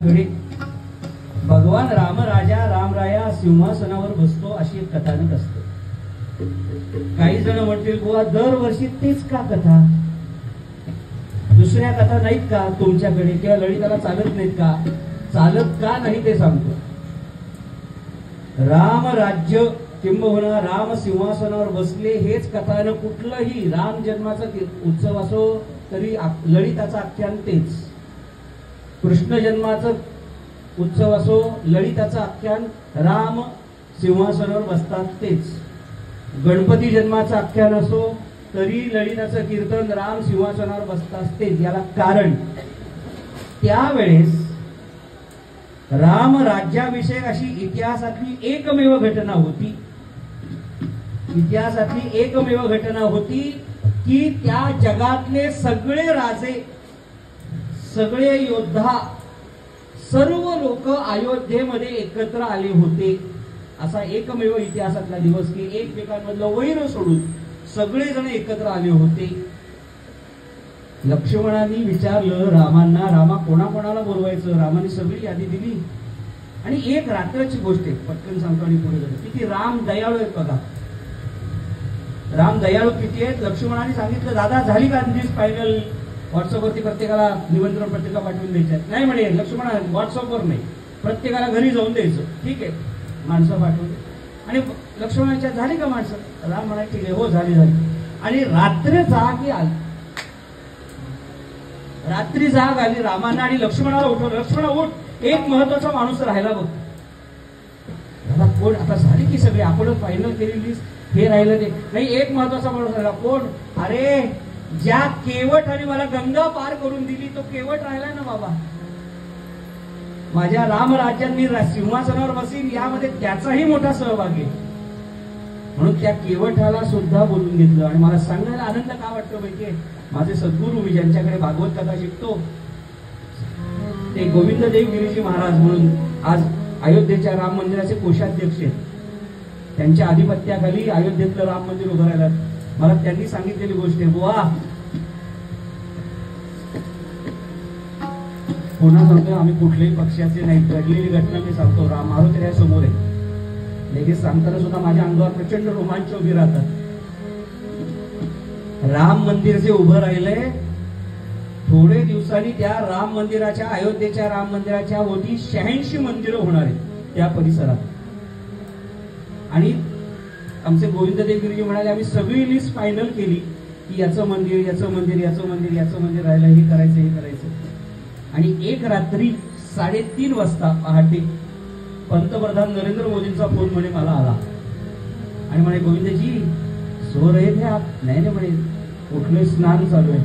भगवान राम राजा रामराया सिंहासनावर बसतो अशी एक कथानक असते। काही जण म्हणतील बुवा दरवर्षी तेच का कथा, दुसऱ्या कथा नाहीत का तुमच्याकडे, किंवा ललिताला चालत नाहीत का? चालत का नाही ते सांगतो। राम राज्य किंबहुना राम सिंहासनावर बसले हेच कथानक कुठलंही राम जन्माचा उत्सव असो तरी ललिताचं आख्यान तेच, कृष्ण जन्माचं उत्सव असो ललिताचं आख्यान राम सिंहासनावर बसतात तेच, गणपती जन्माचं आख्यान असो तरी ललिताचं कीर्तन राम सिंहासनावर बसतात तेच। याला कारण त्यावेळेस राम राज्याभिषेक अशी इतिहासातली एकमेव घटना होती, इतिहासातली एकमेव घटना होती की त्या जगातले सगळे राजे, सगळे योद्धा, सर्व लोक अयोध्येमध्ये एकत्र आले होते। असा एकमेव इतिहासातला दिवस की एकमेकांमधलं वैर सोडून सगळे जण एकत्र आले होते। लक्ष्मणांनी विचारलं रामांना, रामा कोणाकोणाला बोलवायचं? रामाने सगळी यादी दिली आणि एक रात्रची गोष्ट आहे, पटकन सांगतो आणि पुढे जातो। किती राम दयाळू आहेत बघा, राम दयाळू किती आहेत। लक्ष्मणाने सांगितलं दादा झाली का दिस फायनल, व्हॉट्सअपवरती प्रत्येकाला निमंत्रण पत्रिका पाठवून द्यायच्या? नाही म्हणे लक्ष्मण, व्हॉट्सअपवर नाही, प्रत्येकाला घरी जाऊन द्यायचं। ठीक आहे, माणसं पाठवून। आणि लक्ष्मणाच्या झाली का माणसं? राम म्हणाले ठीक आहे, हो झाली झाली। आणि रात्र जाग आली, रात्री जाग आली रामांना आणि लक्ष्मणाला उठवलं, लक्ष्मण उठ, एक महत्वाचा माणूस राहिला बघ। दादा कोण? आता झाली की सगळे, आपण फायनल केली लिस्ट, हे राहिलं ते नाही, एक महत्वाचा माणूस राहिला। कोण? अरे ज्या केवटाने मला गंगा पार करून दिली तो केवट राहिलाय ना बाबा, माझ्या राम राज्यात मी सिंहासनावर बसीन यामध्ये त्याचाही मोठा सहभाग आहे। म्हणून त्या केवटाला सुद्धा बोलून घेतलं। आणि मला सांगायला आनंद का वाटतो माहितीये, माझे सद्गुरू मी ज्यांच्याकडे भागवत कथा शिकतो ते गोविंददेव गिरीजी महाराज म्हणून आज अयोध्येच्या राम मंदिराचे कोषाध्यक्ष आहेत। त्यांच्या आधिपत्याखाली अयोध्येतलं राम मंदिर उभं राहिलं। मला त्यांनी सांगितलेली गोष्ट आहे, बुवा पुन्हा सांगतोय आम्ही कुठल्याही पक्षाचे नाही, घडलेली घटना मी सांगतो। राम मारुती समोर आहे, लगेच सांगताना सुद्धा माझ्या अंगावर प्रचंड रोमांच उभी राहतात। राम मंदिर जे उभं राहिलंय, थोडे दिवसांनी त्या राम मंदिराच्या, अयोध्येच्या राम मंदिराच्या होती 86 मंदिरं होणार आहेत त्या परिसरात। आणि आमचे गोविंददेव गिरीजी म्हणाले आम्ही सगळी लिस्ट फायनल केली की याचं मंदिर, याचं मंदिर, याचं मंदिर, याचं मंदिर राहिलं, हे करायचं, हे करायचं। आणि एक रात्री 3:30 वाजता पहाटे पंतप्रधान नरेंद्र मोदींचा फोन म्हणे मला आला आणि म्हणे गोविंदजी सो रहे थे आप? नाही नाही म्हणे, उठलोय, स्नान चालू आहे,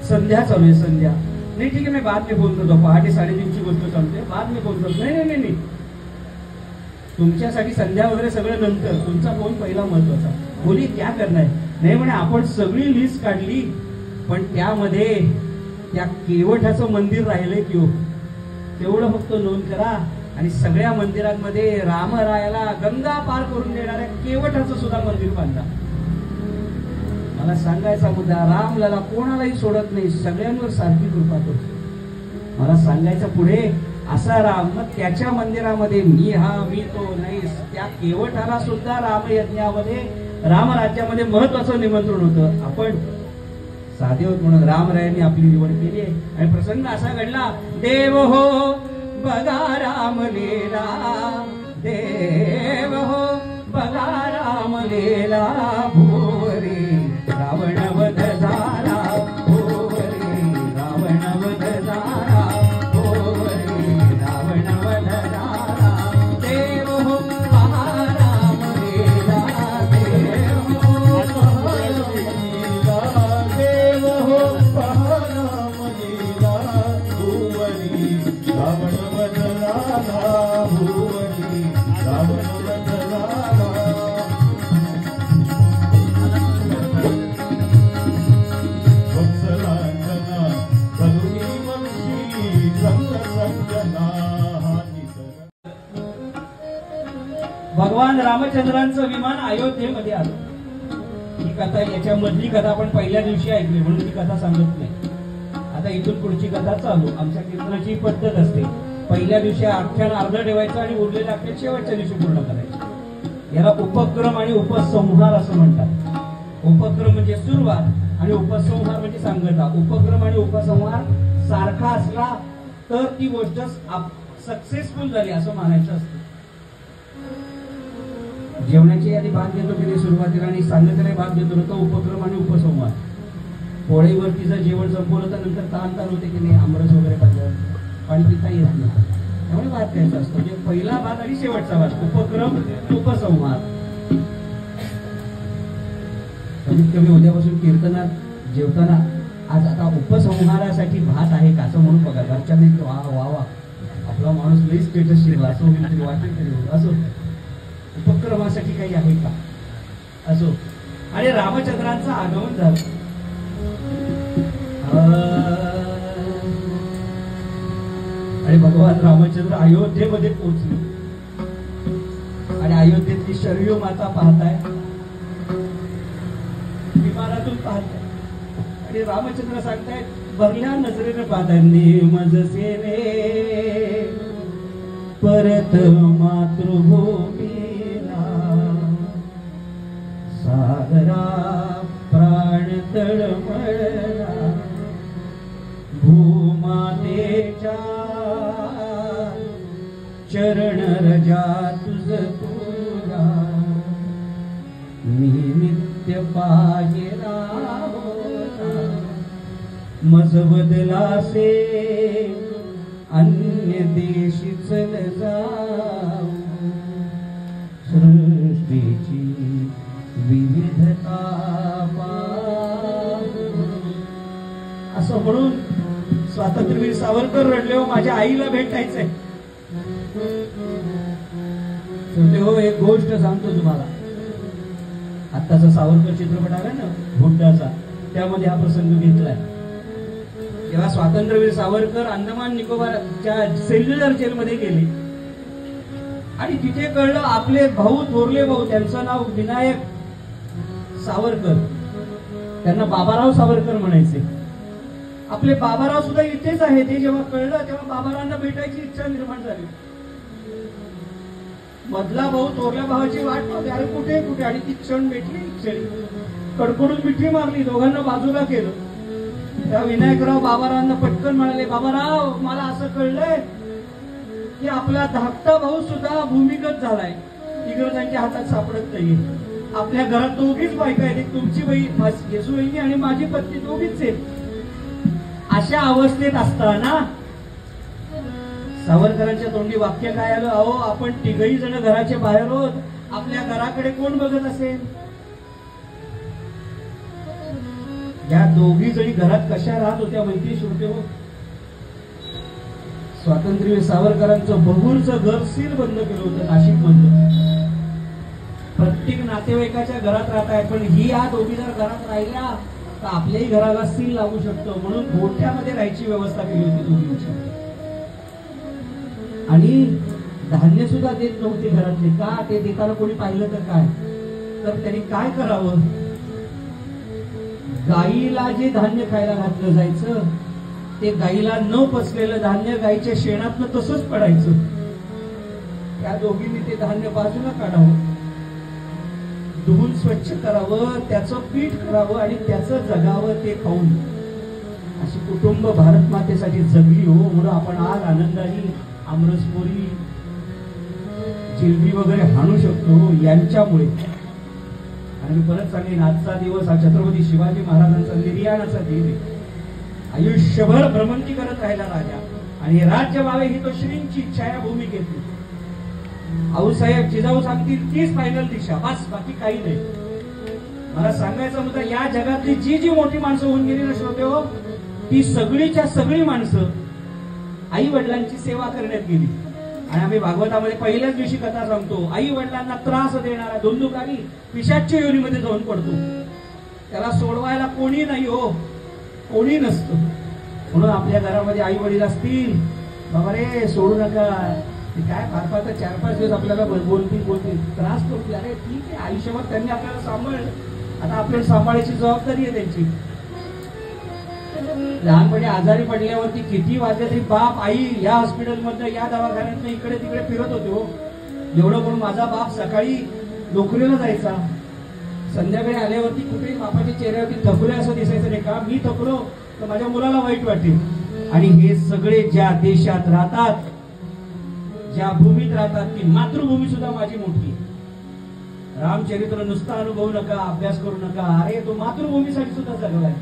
संध्या चालू आहे, संध्या। नाही ठीक आहे, मी बाद में फोन करतो, पहाटे 3:30ची गोष्ट चालते, बाद में फोन करतो। नाही नाही नाही, तुमच्यासाठी संध्या वगैरे सगळं नंतर, तुमचा फोन पहिला महत्वाचा। बोली क्या करना है? नाही म्हणे आपण सगळी लिस्ट काढली पण त्यामध्ये त्या केवटाचं मंदिर राहिलंय की हो, तेवढं फक्त नोंद करा। आणि सगळ्या मंदिरांमध्ये रामरायाला गंगा पार करून देणाऱ्या केवटाचं सुद्धा मंदिर बांधा। मला सांगायचा मुद्दा, रामलला कोणालाही सोडत नाही, सगळ्यांवर सारखी कृपा करतो। मला सांगायचं पुढे असा राम, मग त्याच्या मंदिरामध्ये मी हा मी तो नाही, त्या केवटाला सुद्धा रामयज्ञामध्ये रामराज्यामध्ये महत्वाचं निमंत्रण होतं। आपण साधे होत म्हणून रामरायांनी आपली निवड केली आहे। आणि प्रसंग असा घडला, देव हो बघा रामलीला, देव हो बघा रामलीला, भूवरी रावण वध झाला, भूवरी रावण वध झाला, भूवरी रावण वध झाला। देव हो बघा रामलीला, देव हो बघा रामलीला, देव हो बघा रामलीला, भूवरी रावण वध झाला, भूवरी रावण वध झाला। भगवान रामचंद्रांचं विमान अयोध्येमध्ये आलं। ही कथा, याच्या मधली कथा आपण पहिल्या दिवशी ऐकली म्हणून ती कथा सांगत नाही। आता इथून पुढची कथा चालू. आमच्या कीर्तनाची पद्धत असते, पहिल्या दिवशी आख्यान अर्ध ठेवायचं आणि उरलेलं आख्यान शेवटच्या दिवशी पूर्ण करायचं. याला उपक्रम आणि उपसंहार असं म्हणतात. उपक्रम म्हणजे सुरुवात आणि उपसंहार म्हणजे सांगता. उपक्रम आणि उपसंहार सारखा असला तर ती गोष्ट सक्सेसफुल झाली असं मानायचं असतं. जेवणाची यादी भाग देतो की नाही सुरुवातीला आणि सांगतेला भाग देतो तो उपक्रम आणि उपसंहार. पोळीवरती जर जेवण संपवलं तर नंतर ताण होते की नाही, आमरस वगैरे पाहिजे, पाणी पिता येत नाही, त्यामुळे भात द्यायचा असतो. म्हणजे पहिला भाग आणि शेवटचा भाग, उपक्रम उपसंहार. कमीत कमी उद्यापासून कीर्तनात जेवताना आज आता उपसंहारासाठी भात आहे का असं म्हणून बघा. घरच्यांनी वा वा वा आपला माणूस लई स्टेटस शिकला असो, वाटेल तरी असो. उपक्रमासाठी काही आहे का असो. आणि रामचंद्रांचं आगमन झालं. आणि भगवान रामचंद्र अयोध्येमध्ये पोहोचले आणि अयोध्येतली शरयू माता पाहताय, विमानातून पाहताय आणि रामचंद्र सांगतायत, भरल्या नजरेने पाहताय, नेमज सेने परत मातृभूमीला, सागरा प्राण तळमळला, भूमातेच्या चरण रजा तुझ तुझा, मी नित्य पाहिला होता, मज बदलासे अन्य देशी चल जाऊ, सृष्टीची विविधता असं म्हणून स्वातंत्र्यवीर सावरकर रडले, हो माझ्या आईला भेटायचंय. हो एक गोष्ट सांगतो तुम्हाला, आत्ताचा सावरकर चित्रपट आला ना भुट्टाचा, त्यामध्ये हा प्रसंग घेतलाय. तेव्हा स्वातंत्र्यवीर सावरकर अंदमान निकोबारच्या सेल्युलर जेलमध्ये गेले आणि तिथे कळलं आपले भाऊ, थोरले भाऊ, त्यांचं नाव विनायक सावरकर, त्यांना बाबाराव सावरकर म्हणायचे. आपले बाबाराव सुद्धा इथेच आहे. ते जेव्हा कळलं तेव्हा बाबारावांना भेटायची इच्छा निर्माण झाली. मधला भाऊ थोरल्या भावाची वाट पाहते, अरे कुठे कुठे, आणि ती क्षण भेटली. क्षणी कडकडून मिठी मारली, दोघांना बाजूला केलं. त्या विनायकराव बाबारावांना पटकन म्हणाले, बाबाराव मला असं कळलंय की आपला धाकटा भाऊ सुद्धा भूमिगत झालाय, इंग्रजांच्या हातात सापडत नाहीये. आपल्या घरात दोघीच बायका आहेत, एक तुमची बहीण येसुवहिनी आणि माझी पत्नी, दोघीच आहेत. अशा अवस्थेत असताना सावरकरांच्या तोंडी वाक्य काय आलं, अहो आपण तिघही जण घराचे बाहेर आहोत, आपल्या घराकडे कोण बघत असेल. या दोघी जणी घरात कशा राहत होत्या माहिती श्रोते हो. स्वातंत्र्यवीर सावरकरांचं बहूरचं घर सील बंद केलं होतं नाशिक मधलं. प्रत्येक नातेवाईकाच्या घरात राहत आहे, पण ही या दोघी जर घरात राहिल्या तर आपल्याही घराला सील लागू शकतो, म्हणून गोठ्यामध्ये राहायची व्यवस्था केली होती दोघींची. आणि धान्य सुद्धा देत नव्हते घरातले. का ते देताना कोणी पाहिलं तर काय, तर त्यांनी काय करावं, गाईला जे धान्य खायला घातलं जायचं ते गाईला न पचलेलं धान्य गाईच्या शेणातनं तसंच पडायचं. त्या दोघींनी ते धान्य बाजूला काढावं, धुवून स्वच्छ करावं, त्याचं पीठ करावं आणि त्याचं जगावं ते खाऊन. अशी कुटुंब भारत मातेसाठी जगली हो. म्हणून आपण आज आनंदाने आमरसपोरी जिलबी वगैरे हाणू शकतो यांच्यामुळे. आणि मी परत सांगेन, आजचा दिवस हा छत्रपती शिवाजी महाराजांचा निर्याणाचा दिन आहे. आयुष्यभर भ्रमंती करत राहिला राजा, आणि राज्य व्हावे ही तो श्रींची इच्छा या भूमी घेतली. आऊसाहेब जिजाऊ सांगतील तीच फायनल दिशा, बस बाकी काही नाही. मला सांगायचा मुद्दा, या जगातली जी जी मोठी माणसं होऊन गेली ना श्रोते हो, ती सगळीच्या सगळी माणसं आई वडिलांची सेवा करण्यात गेली. आणि आम्ही भागवतामध्ये पहिल्याच दिवशी कथा सांगतो, आई वडिलांना त्रास देणारा धुंदुकारी पिशाच्य योनीमध्ये जाऊन पडतो. त्याला सोडवायला कोणी नाही हो, कोणी नसतं. म्हणून आपल्या घरामध्ये आई वडील असतील, बाबा रे सोडू नका, ते काय फार फार तर 4-5 दिवस आपल्याला बोलतील त्रास करतील. अरे ठीक आहे, आयुष्यभर त्यांनी आपल्याला सांभाळलं, आता आपल्याला सांभाळायची जबाबदारी आहे त्यांची. लहानपणी आजारी पडल्यावरती किती वाजले तरी बाप आई या हॉस्पिटलमधनं या दवाखान्यातनं इकडे तिकडे फिरत होते हो. एवढं करून माझा बाप सकाळी नोकरीला जायचा, संध्याकाळी आल्यावरती कुठेही बापाच्या चेहऱ्यावरती थकलोय असं दिसायचं नाही का. मी थकलो तर माझ्या मुलाला वाईट वाटेल. आणि हे सगळे ज्या देशात राहतात, ज्या भूमीत राहतात, ती मातृभूमी सुद्धा माझी मोठी. रामचरित्र नुसता अनुभवू नका, अभ्यास करू नका. अरे तो मातृभूमीसाठी सुद्धा जगलाय.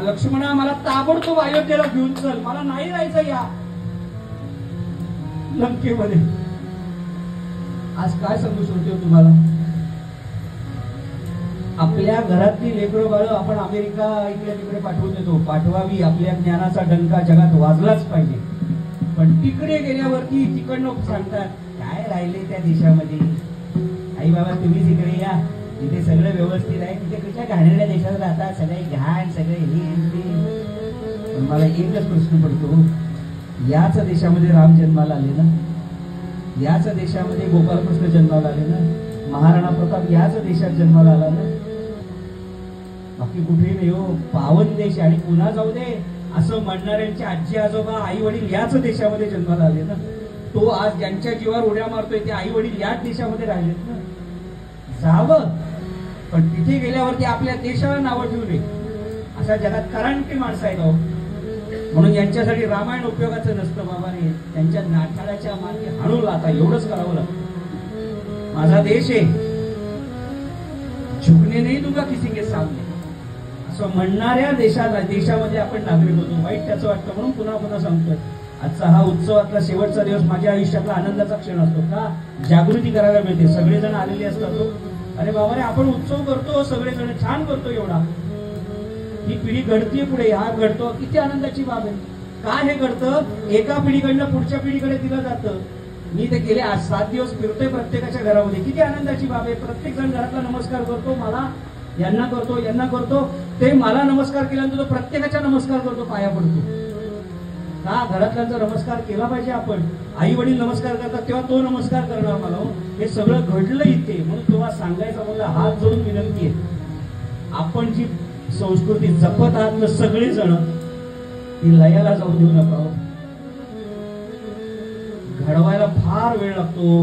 लक्ष्मणा मला ताबडतोब अयोध्येला घेऊन चल, मला नाही राहायचं या लंकेमध्ये. आज काय सांगू शकतो तुम्हाला, आपल्या घरातली लेकरं बाळ आपण अमेरिका इकडे तिकडे पाठवून देतो. पाठवावी, आपल्या ज्ञानाचा डंका जगात वाजलाच पाहिजे. पण तिकडे गेल्यावरती तिकडनं सांगतात काय राहिले त्या देशामध्ये. आई बाबा तुम्हीच इकडे या, तिथे सगळं व्यवस्थित आहे. तिथे कुठल्या घाणेरड्या देशात राहतात, सगळे घाण, सगळे हे. पण मला एकच प्रश्न पडतो, याच देशामध्ये राम जन्माला आले ना, याच देशामध्ये गोपालकृष्ण जन्माला आले ना, महाराणा प्रताप याच देशात जन्माला आला ना, बाकी कुठेही नाही हो. पावन देश. आणि पुन्हा जाऊ दे असं म्हणणाऱ्यांचे आजी आजोबा आई वडील याच देशामध्ये जन्माला आले ना. तो आज ज्यांच्या जीवावर उड्या मारतोय ते आई वडील याच देशामध्ये राहिलेत ना. जावं, पण तिथे गेल्यावरती आपल्या देशाला नावं ठेवू नये. अशा जगात करांटी माणसं आहेत. म्हणून यांच्यासाठी रामायण उपयोगाचं नसतं बाबा रे. त्यांच्या नाठाळ्याच्या मागे हाणून लाता एवढंच करावं लागतं. माझा देश आहे, झुकणे नाही दूंगा किसी के सामने असं म्हणणाऱ्या देशामध्ये आपण नागरिक होतो. वाईट त्याचं वाटतं म्हणून पुन्हा पुन्हा सांगतोय. आजचा हा उत्सवातला शेवटचा दिवस माझ्या आयुष्यातला आनंदाचा क्षण असतो. का जागृती करायला मिळते. सगळेजण आलेले असतात. अरे बाबा रे आपण उत्सव करतो, सगळेजण छान करतो. एवढा ही पिढी घडतीये पुढे, हा घडतो, किती आनंदाची बाब आहे. का हे घडतं, एका पिढीकडनं पुढच्या पिढीकडे दिलं जातं. मी ते गेले 7 दिवस फिरतोय प्रत्येकाच्या घरामध्ये, किती आनंदाची बाब आहे. प्रत्येक जण घरातला नमस्कार करतो, मला यांना करतो यांना करतो. ते मला नमस्कार केल्यानंतर तो प्रत्येकाचा नमस्कार करतो, पाया पडतो. का घरातल्यांचा नमस्कार केला पाहिजे आपण. आई वडील नमस्कार करतात तेव्हा तो नमस्कार करणार मला. हे सगळं घडलं इथे. म्हणून तुम्हाला सांगायचं मला हात जोडून विनंती आहे, आपण जी संस्कृती जपत आहात ना सगळेजण, ती लयाला जाऊ देऊ नका. घडवायला फार वेळ लागतो,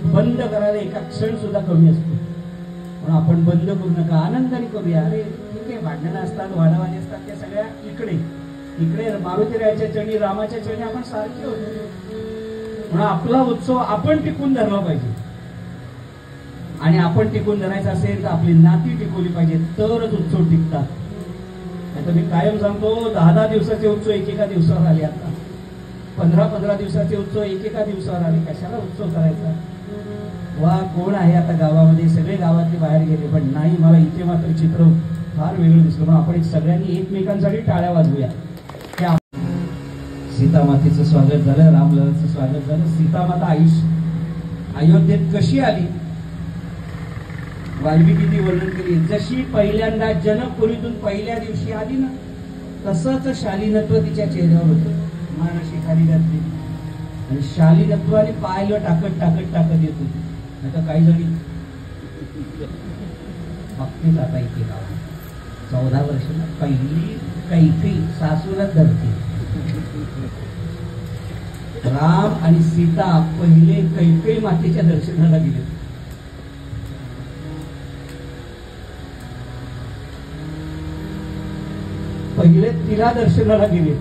बंद करायला एका क्षण सुद्धा कमी असतो. पण आपण बंद करू नका, आनंदाने करूया. अरे ठीक आहे, भांडणं असतात, वादावादी असतात, त्या सगळ्या इकडे इकडे मारुतीरायाच्या चरणी, रामाच्या चरणी आपण सारखे होतो. म्हणून आपला उत्सव आपण टिकून धरला पाहिजे. आणि आपण टिकून धरायचं असेल तर आपली नाती टिकवली पाहिजे, तरच उत्सव टिकतात. आता मी कायम सांगतो, 10-10 दिवसाचे उत्सव एकेका दिवसावर आले. आता 15-15 दिवसाचे उत्सव एकेका दिवसावर आले. कशाला उत्सव करायचा. वा कोण आहे आता गावामध्ये, सगळे गावातले बाहेर गेले. पण नाही, मला इथे मात्र चित्र फार वेगळं दिसलं. पण आपण सगळ्यांनी एकमेकांसाठी टाळ्या वाजवूया. सीता मातेचं स्वागत झालं, रामललाचं स्वागत झालं. सीता माता अयोध्येत कशी आली, वाल्मिकींनी वर्णन केली. जशी पहिल्यांदा जनकपुरीतून पहिल्या दिवशी आली ना, तसंच शालीनत्व तिच्या चेहऱ्यावर होतं. मानशी खाली घातली आणि शालीनत्वाने पायलं टाकत टाकत टाकत येत होती. आता काही जणी बघतील आता इथे गावात 14 वर्षाला पहिली कैकी सासूला धरते. राम आणि सीता पहिले कैकेयी मातेच्या दर्शनाला गेले. पहिले तिला दर्शनाला गेले,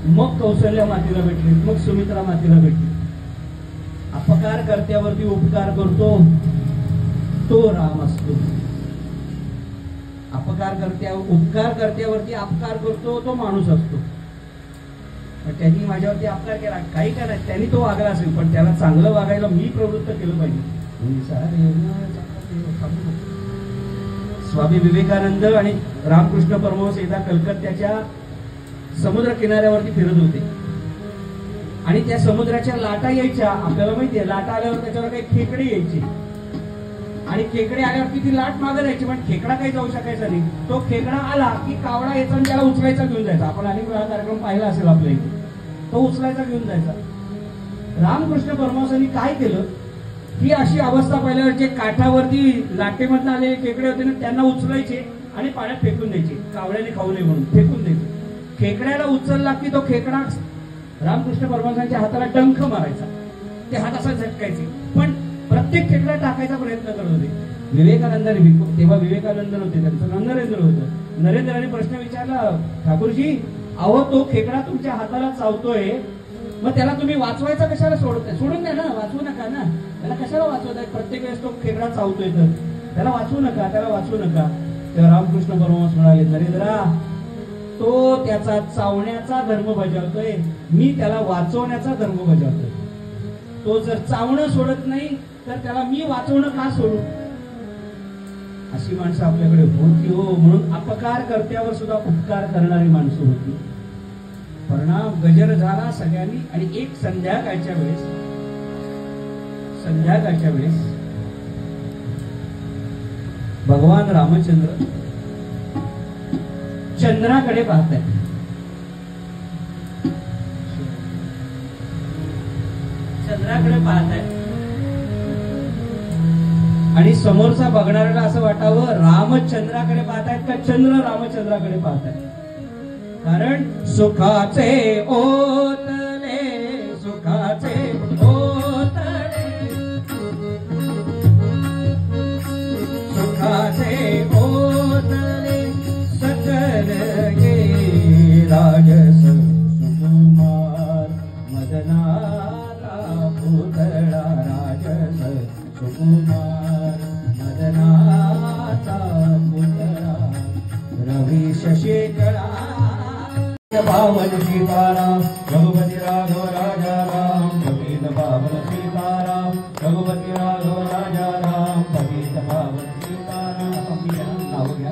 मग कौशल्या मातेला भेटले, मग सुमित्रा मातेला भेटले. अपकार कर्त्यावरती उपकार करतो तो राम असतो. उपकार कर्त्यावरती अपकार करतो तो माणूस असतो. त्यांनी माझ्यावरती अपकार केला, काही करा, त्यांनी तो वागला असेल, पण त्याला चांगलं वागायला मी प्रवृत्त केलं पाहिजे. स्वामी विवेकानंद आणि रामकृष्ण परमहंस एकदा कलकत्त्याच्या समुद्र किनाऱ्यावरती फिरत होते आणि त्या समुद्राच्या लाटा यायच्या. आपल्याला माहितीये, लाटा आल्यावर त्याच्यावर काही खेकडे यायचे आणि खेकडे आल्यावरती ती लाट मागे जायची, पण खेकडा काही जाऊ शकायचा नाही. तो खेकडा आला की कावडा यायचा आणि त्याला उचलायचा घेऊन जायचा. आपण अनेक वेळा कार्यक्रम पाहिला असेल आपल्या इथे. तो उचलायचा घेऊन जायचा. रामकृष्ण परमहंसांनी काय केलं, ही अशी अवस्था पाहिल्यावर जे काठावरती लाटेमधून आलेले खेकडे होते ना, त्यांना उचलायचे आणि पाण्यात फेकून द्यायचे. कावड्याने खाऊ नये म्हणून फेकून द्यायचे. खेकड्याला उचलला की तो खेकडा रामकृष्ण परमहंसांच्या हाताला डंख मारायचा, ते हात असा झटकायचे, पण प्रत्येक खेकडा टाकायचा प्रयत्न करत होते. विवेकानंदांनी, तेव्हा विवेकानंद होते, त्यांचं नरेंद्र होतं. नरेंद्राने प्रश्न विचारला, ठाकूरजी अहो तो खेकडा तुमच्या हाताला चावतोय, मग त्याला तुम्ही वाचवायचा कशाला सोडताय? सोडून द्या ना, वाचवू नका ना, त्याला कशाला वाचवताय? प्रत्येक वेळेस तो खेकडा चावतोय तर त्याला वाचवू नका, त्याला वाचवू नका. तेव्हा रामकृष्ण परमहंस म्हणाले, नरेंद्रा तो त्याचा चावण्याचा धर्म बजावतोय, मी त्याला वाचवण्याचा धर्म बजावतोय. तो जर चावणं सोडत नाही तर त्याला मी वाचवणं का सोडू? अशी माणसं आपल्याकडे होती हो. म्हणून अपकार कर्त्यावर सुद्धा उपकार करणारी माणसं होती. परिणाम गजर झाला सगळ्यांनी. आणि एक संध्याकाळच्या वेळेस भगवान रामचंद्र चंद्राकडे पाहताय. आणि समोरचा बघणाऱ्याला असं वाटावं रामचंद्राकडे पाहतायत का चंद्र रामचंद्राकडे पाहतायत. कारण सुखाचे ओतले, सुखाचे ओतले, सुखाचे ओतले सकल गे राजस सुकुमार मदनाचा पुतळा राजस सुकुमार मदनाचा पुतळा रवी शशिकळा पावन सीताराम रघुपति राघव राजा राम पतित पावन सीताराम रघुपति राघव राजा राम पतित पावन सीताराम. नाव घ्या.